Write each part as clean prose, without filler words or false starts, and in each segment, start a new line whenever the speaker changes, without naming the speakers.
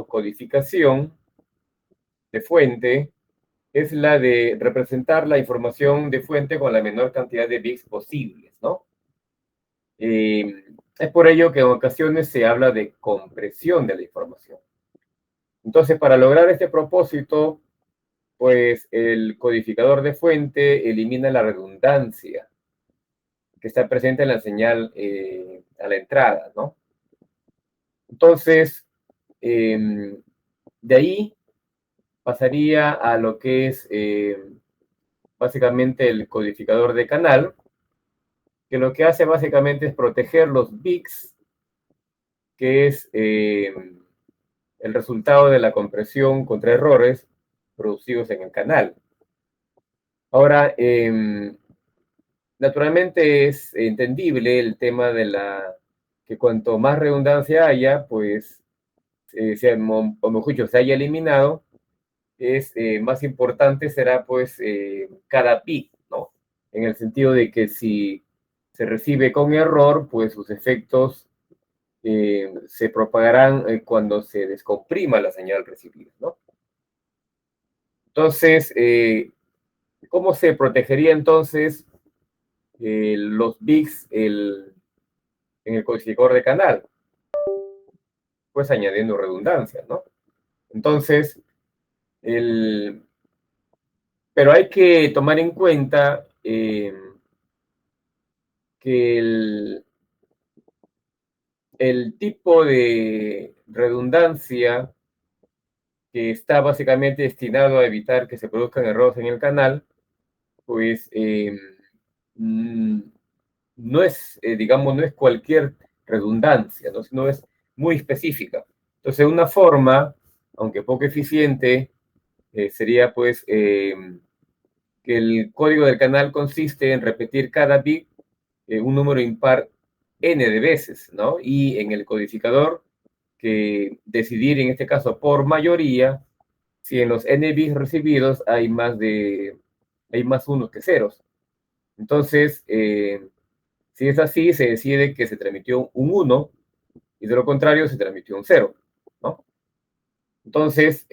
codificación de fuente es la de representar la información de fuente con la menor cantidad de bits posibles, ¿no? Es por ello que en ocasiones se habla de compresión de la información. Entonces, para lograr este propósito, pues el codificador de fuente elimina la redundancia que está presente en la señal a la entrada, ¿no? Entonces, de ahí pasaría a lo que es básicamente el codificador de canal, que lo que hace básicamente es proteger los bits, que es el resultado de la compresión contra errores producidos en el canal. Ahora, naturalmente es entendible el tema de que cuanto más redundancia haya, pues, o mejor dicho, se haya eliminado, más importante será pues cada bit, ¿no? En el sentido de que si se recibe con error, pues sus efectos se propagarán cuando se descomprima la señal recibida, ¿no? Entonces, ¿cómo se protegería entonces los bits en el codificador de canal? Pues añadiendo redundancia, ¿no? Entonces, pero hay que tomar en cuenta que el tipo de redundancia que está básicamente destinado a evitar que se produzcan errores en el canal, pues no es, digamos, no es cualquier redundancia, ¿no? Sino es muy específica. Entonces, una forma, aunque poco eficiente, sería pues que el código del canal consiste en repetir cada bit un número impar n de veces, ¿no? Y en el codificador, que decidir en este caso por mayoría si en los n bits recibidos hay más unos que ceros. Entonces, si es así, se decide que se transmitió un 1 y de lo contrario se transmitió un 0, ¿no? Entonces,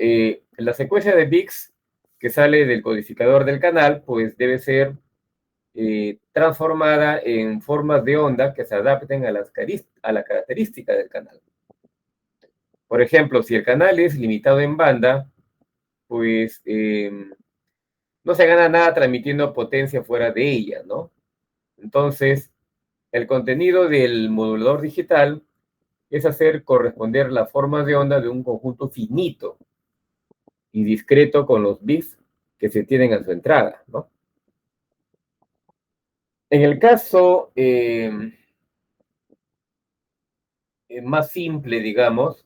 la secuencia de bits que sale del codificador del canal, pues debe ser transformada en formas de onda que se adapten a la característica del canal. Por ejemplo, si el canal es limitado en banda, pues no se gana nada transmitiendo potencia fuera de ella, ¿no? Entonces, el contenido del modulador digital es hacer corresponder las formas de onda de un conjunto finito y discreto con los bits que se tienen a su entrada, ¿no? En el caso más simple, digamos,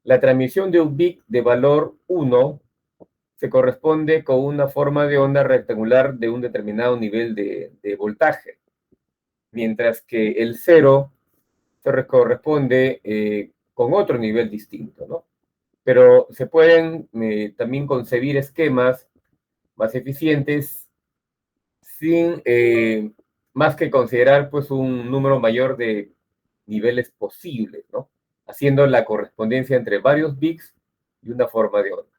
la transmisión de un bit de valor 1 se corresponde con una forma de onda rectangular de un determinado nivel de voltaje, mientras que el 0 se corresponde con otro nivel distinto, ¿no? Pero se pueden también concebir esquemas más eficientes sin más que considerar pues un número mayor de niveles posibles, ¿no? Haciendo la correspondencia entre varios bits y una forma de onda.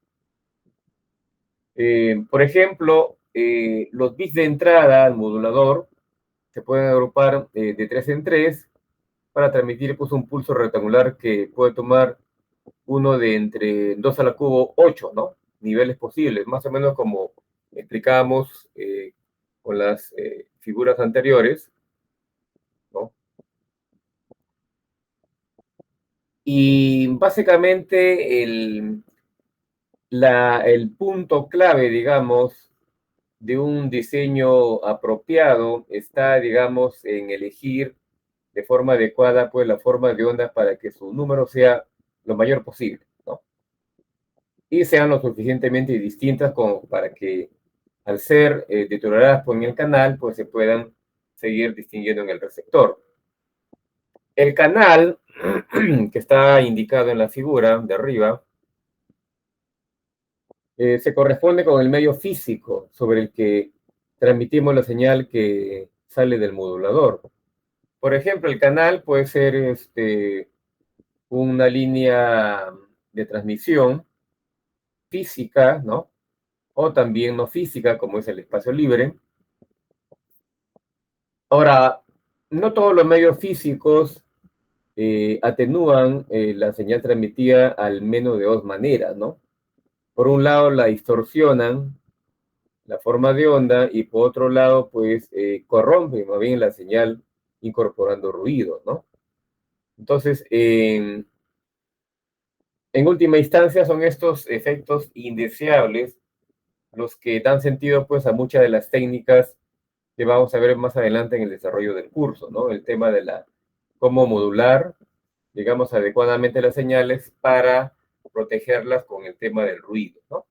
Por ejemplo, los bits de entrada al modulador se pueden agrupar de 3 en 3 para transmitir pues, un pulso rectangular que puede tomar uno de entre 2 a la cubo 8, ¿no? Niveles posibles, más o menos como explicábamos con las figuras anteriores, ¿no? Y básicamente el punto clave, digamos, de un diseño apropiado está, digamos, en elegir de forma adecuada, pues, la forma de onda para que su número sea lo mayor posible, ¿no? Y sean lo suficientemente distintas como para que, al ser deterioradas por el canal, pues se puedan seguir distinguiendo en el receptor. El canal, que está indicado en la figura de arriba, se corresponde con el medio físico sobre el que transmitimos la señal que sale del modulador. Por ejemplo, el canal puede ser una línea de transmisión física, ¿no? O también no física, como es el espacio libre. Ahora, no todos los medios físicos atenúan la señal transmitida al menos de dos maneras, ¿no? Por un lado, la distorsionan la forma de onda y por otro lado, pues corrompen más bien la señal incorporando ruido, ¿no? Entonces, en última instancia, son estos efectos indeseables los que dan sentido pues a muchas de las técnicas que vamos a ver más adelante en el desarrollo del curso, ¿no? El tema de la cómo modular, digamos, adecuadamente las señales para protegerlas con el tema del ruido, ¿no?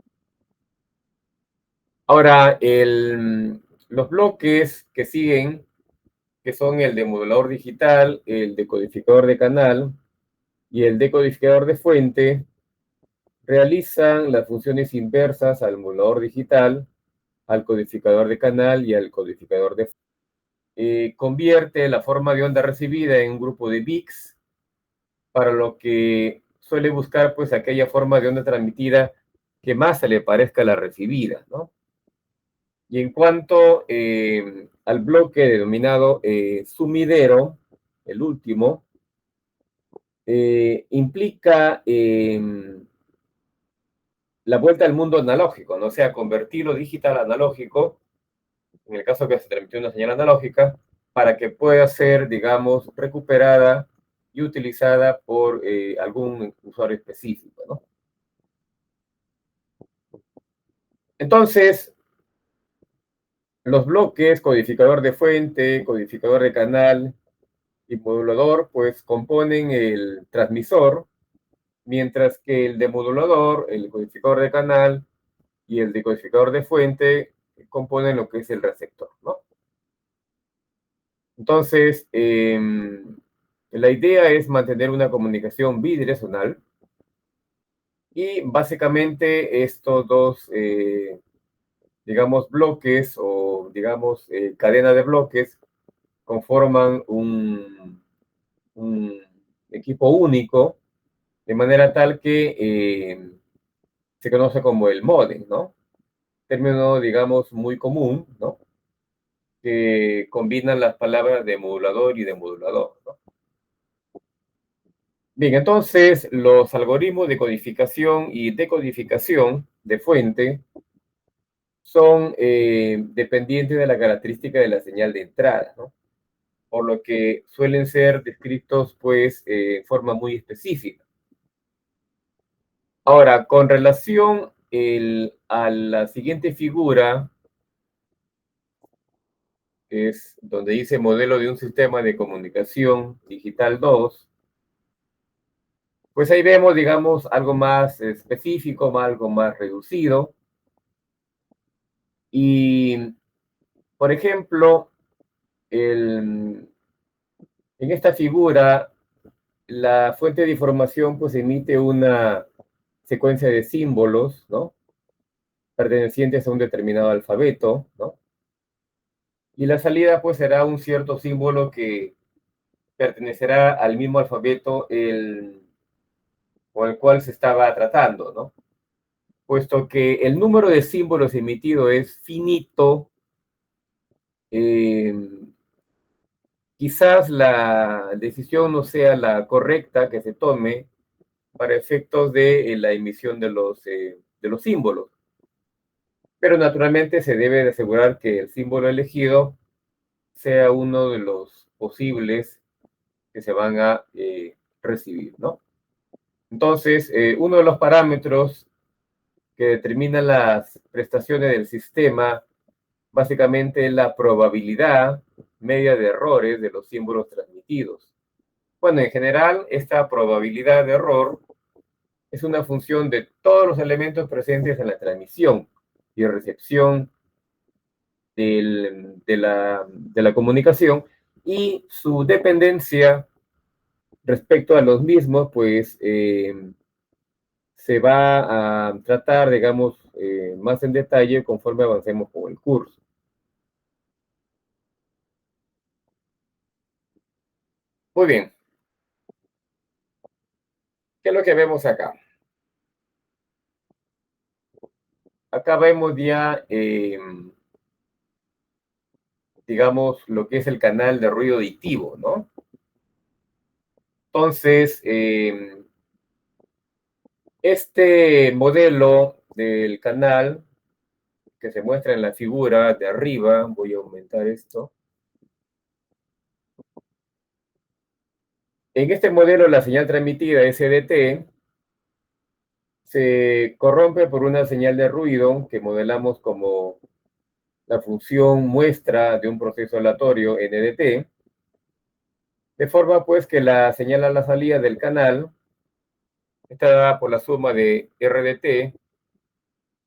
Ahora, los bloques que siguen, que son el de modulador digital, el decodificador de canal y el decodificador de fuente, realizan las funciones inversas al modulador digital, al codificador de canal y al codificador de fuente. Convierte la forma de onda recibida en un grupo de bits, para lo que suele buscar pues aquella forma de onda transmitida que más se le parezca a la recibida, ¿no? Y en cuanto al bloque denominado sumidero, el último, implica la vuelta al mundo analógico, ¿no? O sea, convertir lo digital a analógico, en el caso que se transmitió una señal analógica, para que pueda ser, digamos, recuperada y utilizada por algún usuario específico, ¿no? Entonces, los bloques, codificador de fuente, codificador de canal y modulador, pues componen el transmisor, mientras que el demodulador, el codificador de canal y el decodificador de fuente componen lo que es el receptor, ¿no? Entonces, la idea es mantener una comunicación bidireccional y básicamente estos dos, digamos, bloques o, digamos, cadena de bloques conforman un equipo único, de manera tal que se conoce como el modem, ¿no? Término, digamos, muy común, ¿no? Que combinan las palabras de modulador y demodulador, ¿no? Bien, entonces los algoritmos de codificación y decodificación de fuente son dependientes de la característica de la señal de entrada, ¿no? Por lo que suelen ser descritos pues en forma muy específica. Ahora, con relación a la siguiente figura, que es donde dice modelo de un sistema de comunicación digital 2, pues ahí vemos, digamos, algo más específico, algo más reducido. Y, por ejemplo, en esta figura, la fuente de información pues emite una secuencia de símbolos, ¿no? Pertenecientes a un determinado alfabeto, ¿no? Y la salida pues será un cierto símbolo que pertenecerá al mismo alfabeto con el cual se estaba tratando, ¿no? Puesto que el número de símbolos emitido es finito, eh, quizás la decisión no sea la correcta que se tome para efectos de la emisión de los símbolos. Pero naturalmente se debe de asegurar que el símbolo elegido sea uno de los posibles que se van a recibir, ¿no? Entonces, uno de los parámetros que determina las prestaciones del sistema, básicamente es la probabilidad media de errores de los símbolos transmitidos. Bueno, en general, esta probabilidad de error es una función de todos los elementos presentes en la transmisión y recepción de la comunicación y su dependencia respecto a los mismos, pues se va a tratar, digamos, más en detalle conforme avancemos con el curso. Muy bien, ¿qué es lo que vemos acá? acá vemos ya, digamos, lo que es el canal de ruido aditivo, ¿no? Entonces, este modelo del canal que se muestra en la figura de arriba, voy a aumentar esto. En este modelo, la señal transmitida SDT se corrompe por una señal de ruido que modelamos como la función muestra de un proceso aleatorio NDT, de forma pues que la señal a la salida del canal está dada por la suma de RDT,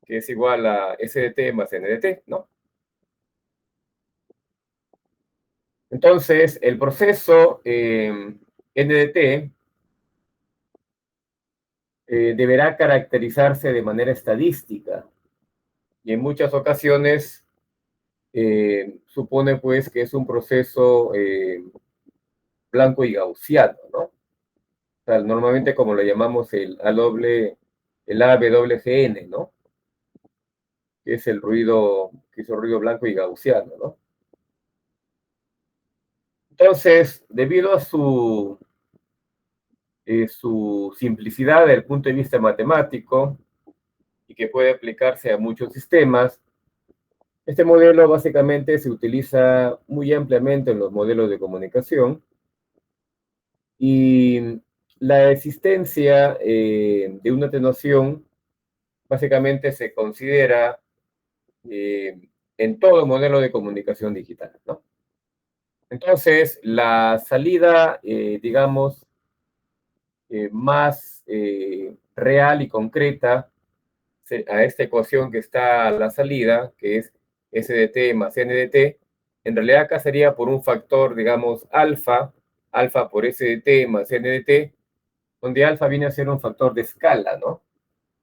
que es igual a SDT más NDT, ¿no? Entonces, el proceso NDT deberá caracterizarse de manera estadística y en muchas ocasiones supone pues que es un proceso blanco y gaussiano, ¿no? O sea, normalmente como lo llamamos el AWGN, ¿no? Que es el ruido, que es el ruido blanco y gaussiano, ¿no? Entonces, debido a su simplicidad desde el punto de vista matemático y que puede aplicarse a muchos sistemas, este modelo básicamente se utiliza muy ampliamente en los modelos de comunicación y la existencia de una atenuación básicamente se considera eh, en todo modelo de comunicación digital, ¿no? Entonces, la salida, digamos, más real y concreta a esta ecuación que está a la salida, que es SDT más NDT, en realidad acá sería por un factor, digamos, alfa, alfa por SDT más NDT, donde alfa viene a ser un factor de escala, ¿no?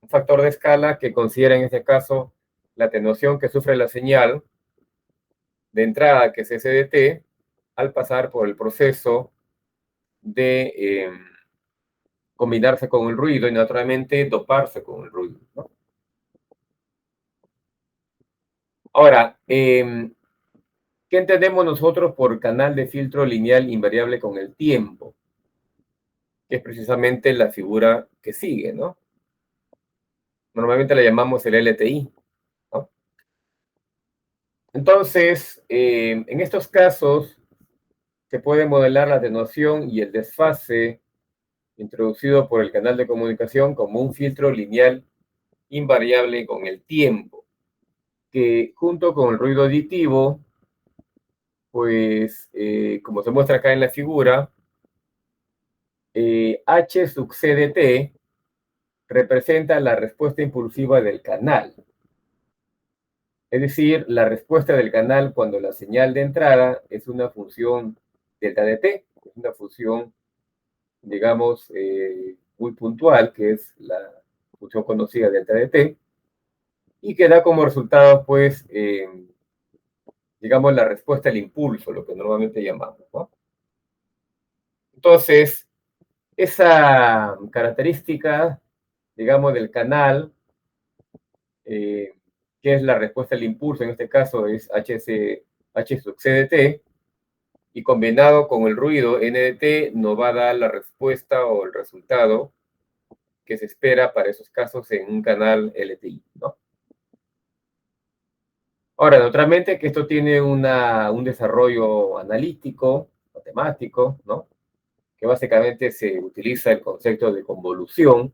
Un factor de escala que considera en este caso la atenuación que sufre la señal de entrada, que es SDT, al pasar por el proceso de combinarse con el ruido y naturalmente doparse con el ruido, ¿no? Ahora, ¿qué entendemos nosotros por canal de filtro lineal invariable con el tiempo? Que es precisamente la figura que sigue, ¿no? Normalmente la llamamos el LTI, ¿no? Entonces, en estos casos, se puede modelar la atenuación y el desfase introducido por el canal de comunicación como un filtro lineal invariable con el tiempo, que junto con el ruido aditivo, pues, como se muestra acá en la figura, H sub CDT representa la respuesta impulsiva del canal. Es decir, la respuesta del canal cuando la señal de entrada es una función delta de t, es una función, digamos, muy puntual, que es la función conocida delta de t, y que da como resultado, pues, digamos, la respuesta al impulso, lo que normalmente llamamos, ¿no? Entonces, esa característica, digamos, del canal, eh, que es la respuesta al impulso, en este caso es H sub CDT, y combinado con el ruido NDT nos va a dar la respuesta o el resultado que se espera para esos casos en un canal LTI, ¿no? Ahora, naturalmente que esto tiene un desarrollo analítico, matemático, ¿no? Que básicamente se utiliza el concepto de convolución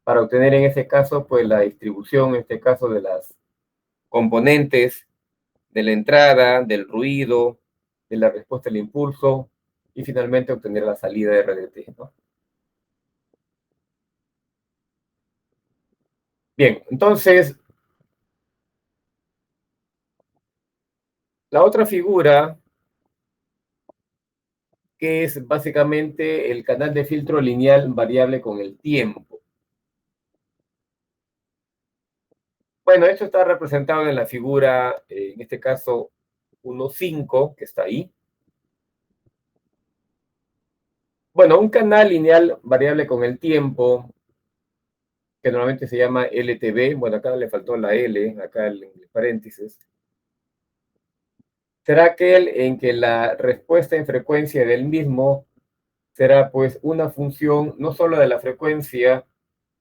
para obtener en este caso, pues la distribución, en este caso, de las componentes de la entrada, del ruido, de la respuesta al impulso y finalmente obtener la salida de RDT, ¿no? Bien, entonces, la otra figura, que es básicamente el canal de filtro lineal variable con el tiempo. Bueno, esto está representado en la figura, en este caso 1.5, que está ahí. Bueno, un canal lineal variable con el tiempo que normalmente se llama LTB, bueno, acá le faltó la L, acá en el paréntesis, será aquel en que la respuesta en frecuencia del mismo será pues una función no solo de la frecuencia,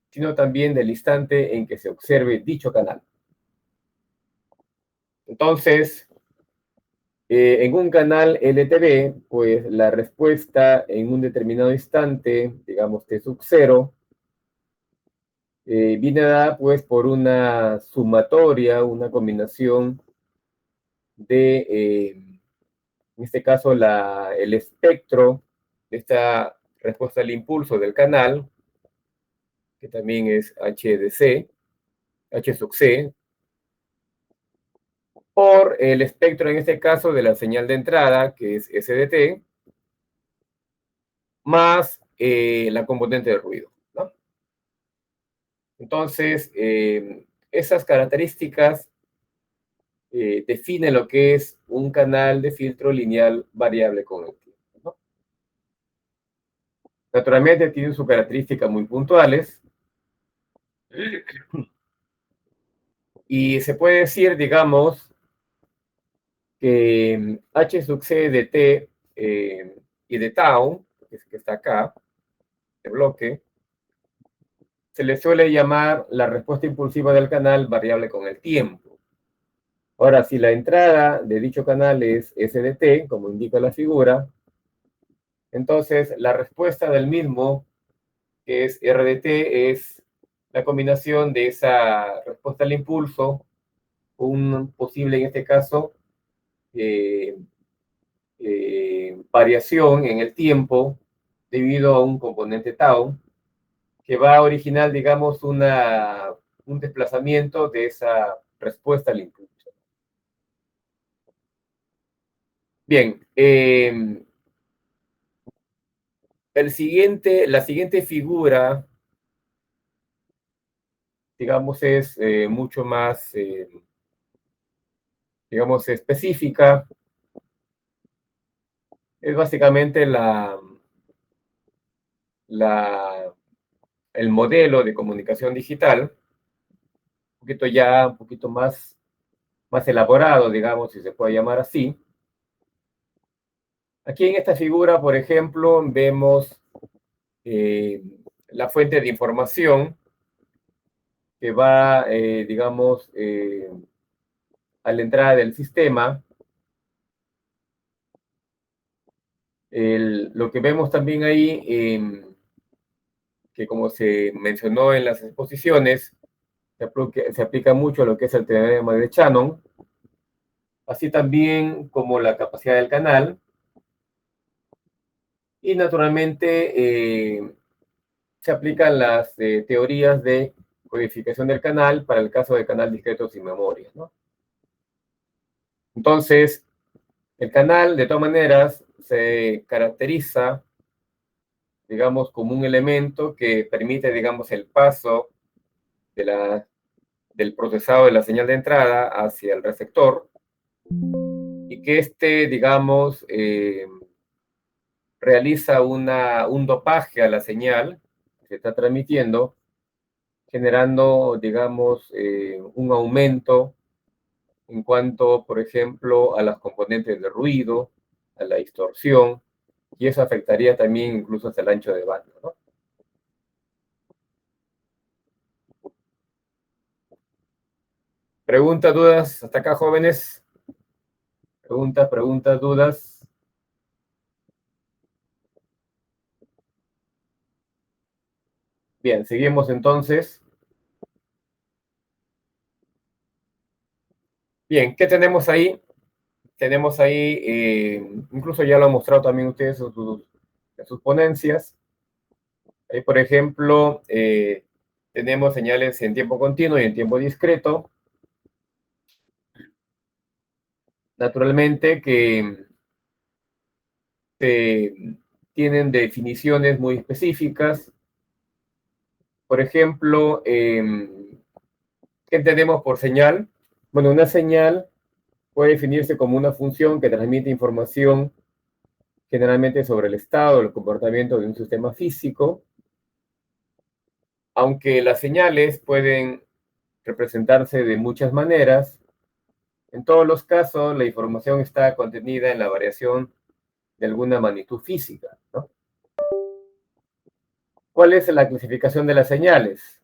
sino también del instante en que se observe dicho canal. Entonces, en un canal LTB, pues la respuesta en un determinado instante, digamos T sub 0, viene dada pues por una sumatoria, una combinación de, en este caso, el espectro de esta respuesta al impulso del canal, que también es H de C, H sub C, por el espectro, en este caso, de la señal de entrada, que es S de T, más la componente de ruido, ¿no? Entonces, esas características definen lo que es un canal de filtro lineal variable con el tiempo, ¿no? Naturalmente tienen sus características muy puntuales y se puede decir, digamos, que H sub C de T y de tau, que está acá, de bloque, se le suele llamar la respuesta impulsiva del canal variable con el tiempo. Ahora, si la entrada de dicho canal es S de T, como indica la figura, entonces la respuesta del mismo, que es R de T, es la combinación de esa respuesta al impulso, un posible, en este caso, eh, variación en el tiempo debido a un componente tau, que va a originar, digamos, un desplazamiento de esa respuesta al impulso. Bien, la siguiente figura, digamos, es mucho más, digamos, específica. Es básicamente la, el modelo de comunicación digital, un poquito más elaborado, digamos, si se puede llamar así. Aquí en esta figura, por ejemplo, vemos eh, la fuente de información que va, digamos, a la entrada del sistema. Lo que vemos también ahí, que como se mencionó en las exposiciones, se aplica mucho a lo que es el teorema de Shannon, así también como la capacidad del canal, y naturalmente se aplican las teorías de codificación del canal para el caso de canal discreto sin memoria, ¿no? Entonces, el canal, de todas maneras, se caracteriza, digamos, como un elemento que permite, digamos, el paso de del procesado de la señal de entrada hacia el receptor y que este, digamos, realiza un dopaje a la señal que se está transmitiendo, generando, digamos, un aumento en cuanto, por ejemplo, a las componentes de ruido, a la distorsión, y eso afectaría también incluso hasta el ancho de banda, ¿no? Preguntas, dudas, hasta acá, jóvenes. Preguntas, dudas. Bien, seguimos entonces. Bien, ¿qué tenemos ahí? Tenemos ahí, incluso ya lo han mostrado también ustedes en sus ponencias. Ahí, por ejemplo, tenemos señales en tiempo continuo y en tiempo discreto. Naturalmente que tienen definiciones muy específicas. Por ejemplo, ¿qué entendemos por señal? Bueno, una señal puede definirse como una función que transmite información generalmente sobre el estado o el comportamiento de un sistema físico aunque las señales pueden representarse de muchas maneras, en todos los casos la información está contenida en la variación de alguna magnitud física, ¿no? ¿Cuál es la clasificación de las señales?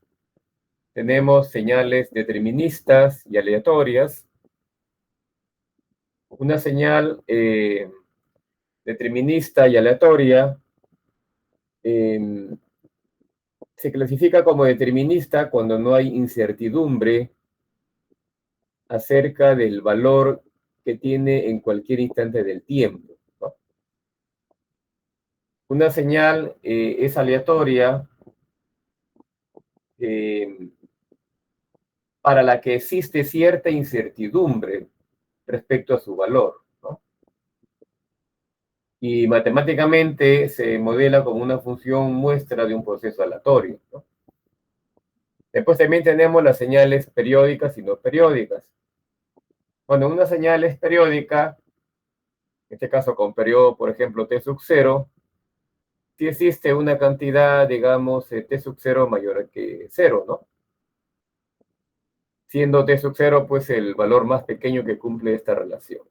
Tenemos señales deterministas y aleatorias. Una señal determinista y aleatoria se clasifica como determinista cuando no hay incertidumbre acerca del valor que tiene en cualquier instante del tiempo, ¿no? Una señal es aleatoria eh, para la que existe cierta incertidumbre respecto a su valor, ¿no? Y matemáticamente se modela como una función muestra de un proceso aleatorio, ¿no? Después también tenemos las señales periódicas y no periódicas. Cuando una señal es periódica, en este caso con periodo, por ejemplo, t sub 0, si existe una cantidad, digamos, t sub 0 mayor que 0, ¿no? Siendo t sub 0, pues, el valor más pequeño que cumple esta relación.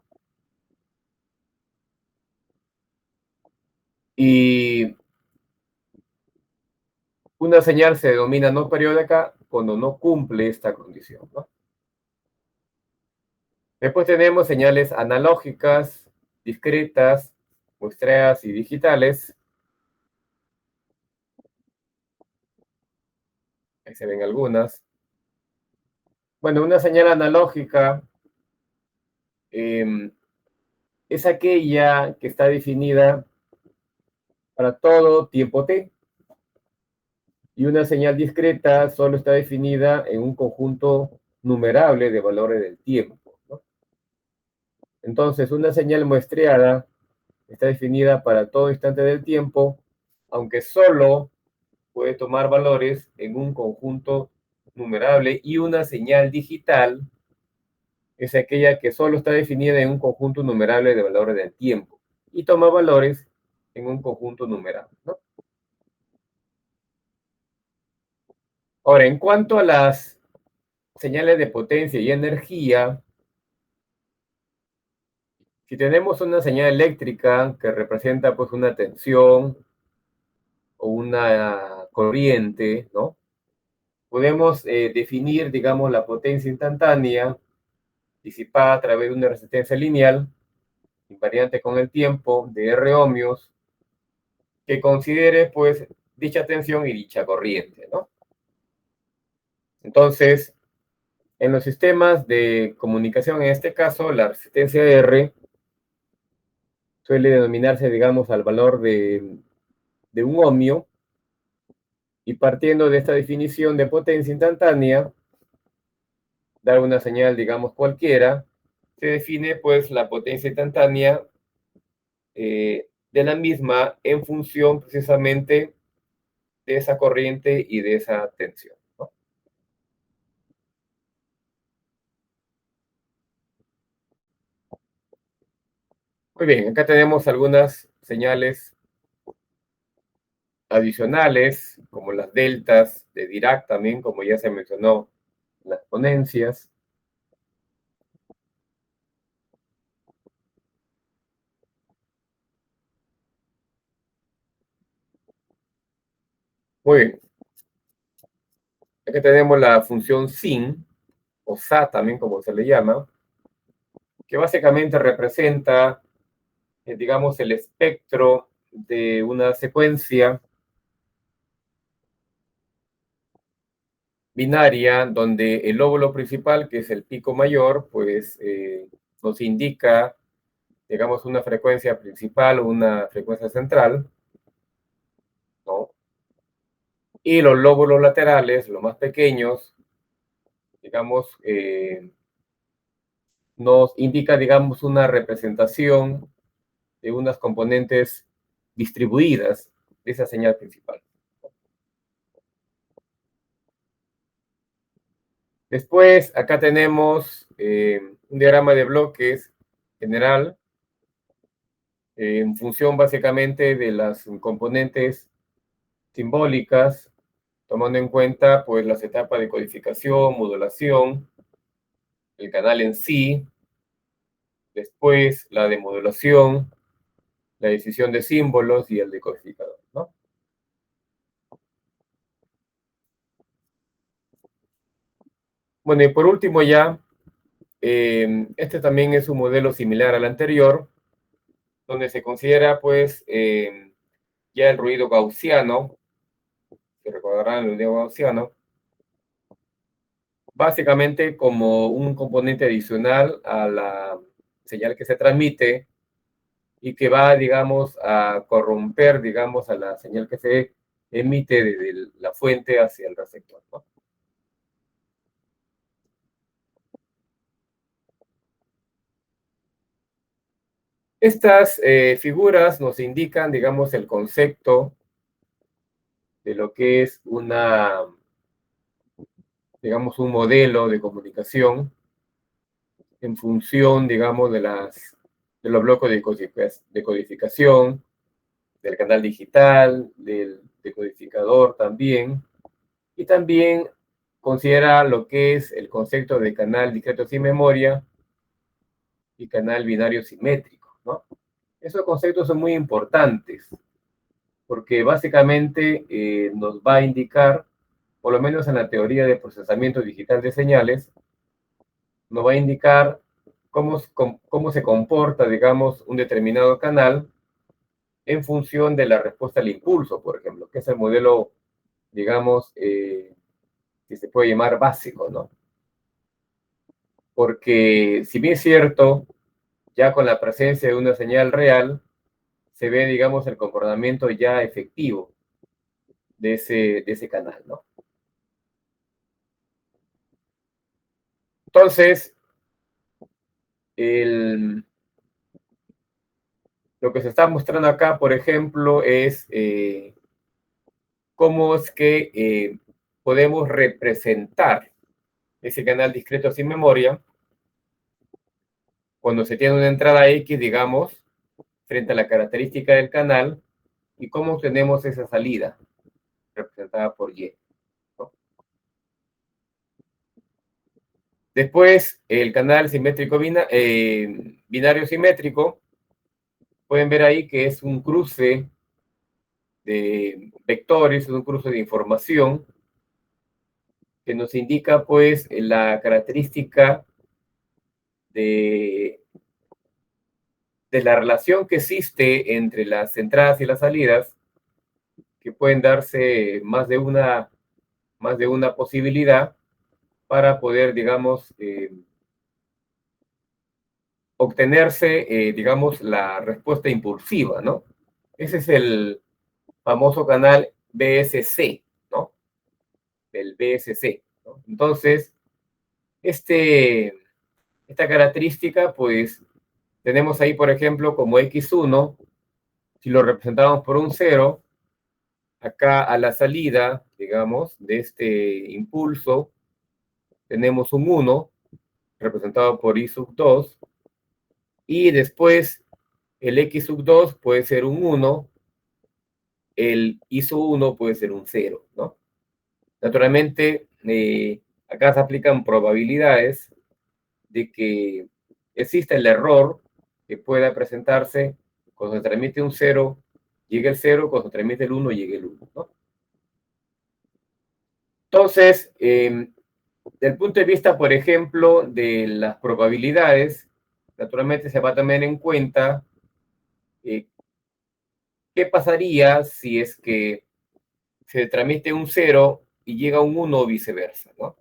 Y una señal se denomina no periódica cuando no cumple esta condición, ¿no? Después tenemos señales analógicas, discretas, muestreadas y digitales. Ahí se ven algunas. Bueno, una señal analógica es aquella que está definida para todo tiempo t, y una señal discreta solo está definida en un conjunto numerable de valores del tiempo, ¿no? Entonces, una señal muestreada está definida para todo instante del tiempo, aunque solo puede tomar valores en un conjunto numerable, y una señal digital es aquella que solo está definida en un conjunto numerable de valores del tiempo y toma valores en un conjunto numerable, ¿no? Ahora, en cuanto a las señales de potencia y energía, si tenemos una señal eléctrica que representa pues una tensión o una corriente, ¿no? Podemos definir, digamos, la potencia instantánea disipada a través de una resistencia lineal invariante con el tiempo de R ohmios que considere pues dicha tensión y dicha corriente, ¿no? Entonces, en los sistemas de comunicación, en este caso, la resistencia R suele denominarse, digamos, al valor de un ohmio, y partiendo de esta definición de potencia instantánea, dar una señal, digamos, cualquiera, se define pues la potencia instantánea de la misma en función precisamente de esa corriente y de esa tensión, ¿no? Muy bien, acá tenemos algunas señales adicionales, como las deltas de Dirac también, como ya se mencionó en las ponencias. Muy bien, acá tenemos la función sin, o SA también como se le llama, que básicamente representa, digamos, el espectro de una secuencia binaria donde el lóbulo principal, que es el pico mayor, pues nos indica, digamos, una frecuencia principal o una frecuencia central, ¿no? Y los lóbulos laterales, los más pequeños, digamos, nos indica, digamos, una representación de unas componentes distribuidas de esa señal principal. Después, acá tenemos un diagrama de bloques general en función básicamente de las componentes simbólicas tomando en cuenta pues las etapas de codificación, modulación, el canal en sí, después la demodulación, la decisión de símbolos y el decodificador, ¿no? Bueno, y por último ya, este también es un modelo similar al anterior, donde se considera pues ya el ruido gaussiano, se recordarán el ruido gaussiano, básicamente como un componente adicional a la señal que se transmite y que va, digamos, a corromper, digamos, a la señal que se emite desde la fuente hacia el receptor, ¿no? Estas figuras nos indican, digamos, el concepto de lo que es digamos, un modelo de comunicación en función, digamos, de los bloques de codificación, del canal digital, del decodificador también, y también considera lo que es el concepto de canal discreto sin memoria y canal binario simétrico, ¿no? Esos conceptos son muy importantes porque básicamente nos va a indicar, por lo menos en la teoría de procesamiento digital de señales, nos va a indicar cómo se comporta, digamos, un determinado canal en función de la respuesta al impulso, por ejemplo, que es el modelo, digamos, que se puede llamar básico, ¿no? Porque si bien es cierto, ya con la presencia de una señal real, se ve, digamos, el comportamiento ya efectivo de ese canal, ¿no? Entonces, el, lo que se está mostrando acá, por ejemplo, es cómo es que podemos representar ese canal discreto sin memoria cuando se tiene una entrada X, digamos, frente a la característica del canal y cómo obtenemos esa salida representada por Y, ¿no? Después, el canal simétrico binario simétrico, pueden ver ahí que es un cruce de vectores, es un cruce de información que nos indica pues la característica de, de la relación que existe entre las entradas y las salidas, que pueden darse más de una posibilidad para poder, digamos, obtenerse, digamos, la respuesta impulsiva, ¿no? Ese es el famoso canal BSC, ¿no? El BSC, ¿no? Entonces, este, esta característica, pues, tenemos ahí, por ejemplo, como X1, si lo representamos por un cero, acá a la salida, digamos, de este impulso, tenemos un 1, representado por I sub 2, y después el X sub 2 puede ser un 1, el I sub 1 puede ser un 0, ¿no? Naturalmente, acá se aplican probabilidades de que exista el error que pueda presentarse cuando se transmite un 0, llegue el 0, cuando se transmite el 1, llegue el 1, ¿no? Entonces, desde el punto de vista, por ejemplo, de las probabilidades, naturalmente se va a tener en cuenta eh, qué pasaría si es que se transmite un 0 y llega un 1 o viceversa, ¿no?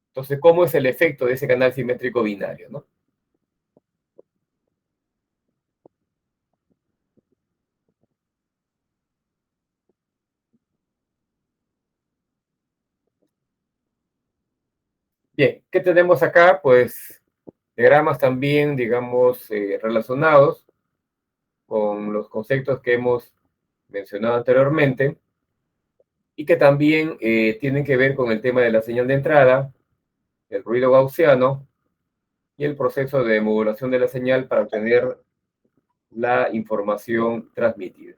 Entonces, ¿cómo es el efecto de ese canal simétrico binario, ¿no? Bien, ¿qué tenemos acá? Pues diagramas también, digamos, relacionados con los conceptos que hemos mencionado anteriormente y que también tienen que ver con el tema de la señal de entrada, el ruido gaussiano y el proceso de modulación de la señal para obtener la información transmitida.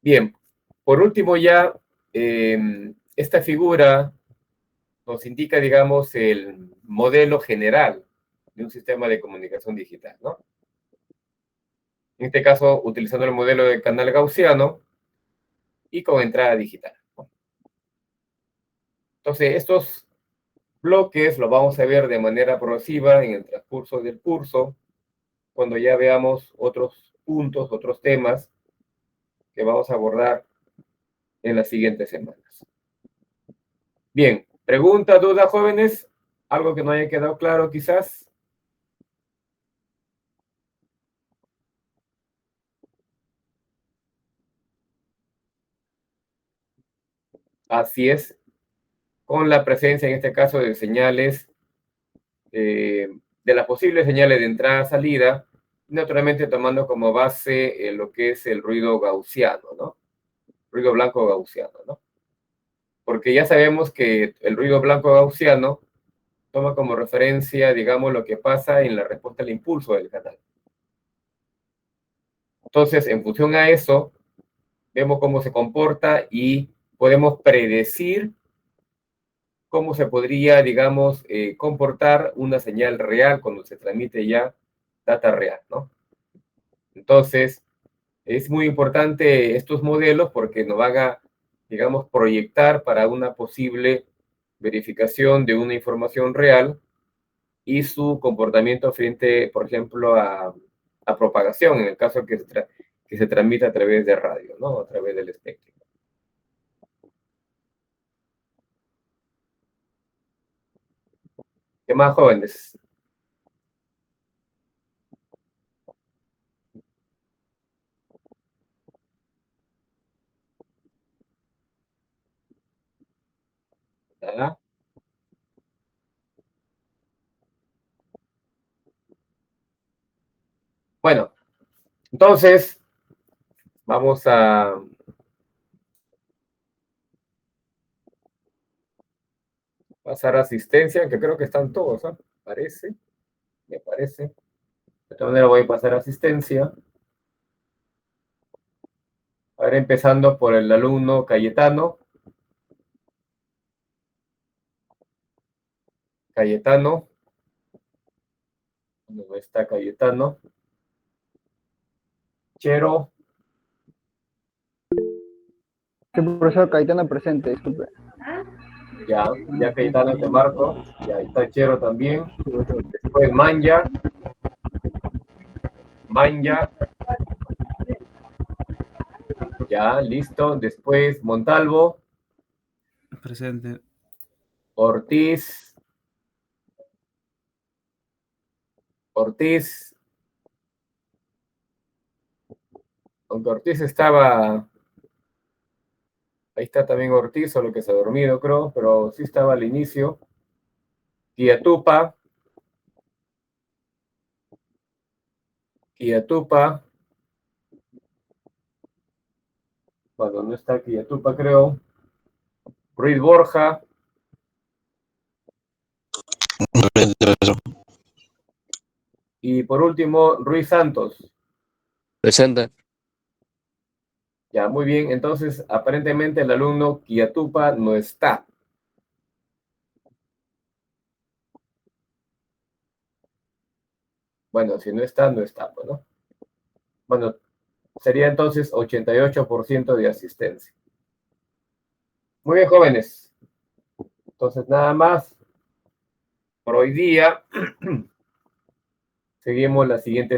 Bien, por último ya, esta figura nos indica, digamos, el modelo general de un sistema de comunicación digital, ¿no? En este caso, utilizando el modelo de canal gaussiano y con entrada digital. Entonces, estos bloques los vamos a ver de manera progresiva en el transcurso del curso, cuando ya veamos otros puntos, otros temas que vamos a abordar en las siguientes semanas. Bien, pregunta, duda, jóvenes, algo que no haya quedado claro quizás. Así es, con la presencia en este caso de señales, de las posibles señales de entrada-salida, naturalmente tomando como base lo que es el ruido gaussiano, ¿no? Ruido blanco gaussiano, ¿no? Porque ya sabemos que el ruido blanco gaussiano toma como referencia, digamos, lo que pasa en la respuesta al impulso del canal. Entonces, en función a eso, vemos cómo se comporta y podemos predecir cómo se podría, digamos, comportar una señal real cuando se transmite ya data real, ¿no? Entonces, es muy importante estos modelos porque nos van a, digamos, proyectar para una posible verificación de una información real y su comportamiento frente, por ejemplo, a propagación, en el caso que se transmita a través de radio, ¿no? A través del espectro. ¿Qué más, jóvenes? ¿Ah? Bueno, entonces vamos a pasar a asistencia, que creo que están todos, ¿ah? Parece, me parece. De esta manera voy a pasar a asistencia. A ver, empezando por el alumno Cayetano. Cayetano. ¿Dónde está Cayetano? Chero.
Sí, profesor Cayetano presente, disculpe.
Ya Cayetano te marco. Ya está Chero también. Después Manja. Manja. Ya, listo. Después Montalvo.
Presente.
Ortiz. Ortiz. Aunque Ortiz estaba. Ahí está también Ortiz, solo que se ha dormido, creo, pero sí estaba al inicio. Quiatupa. Quiatupa. Bueno, no está Quiatupa, creo. Ruiz Borja. Y por último, Ruiz Santos.
Presente.
Ya, muy bien. Entonces, aparentemente el alumno Quiatupa no está. Bueno, si no está, no está, pues, ¿no? Bueno, sería entonces 88% de asistencia. Muy bien, jóvenes. Entonces, nada más por hoy día. Seguimos la siguiente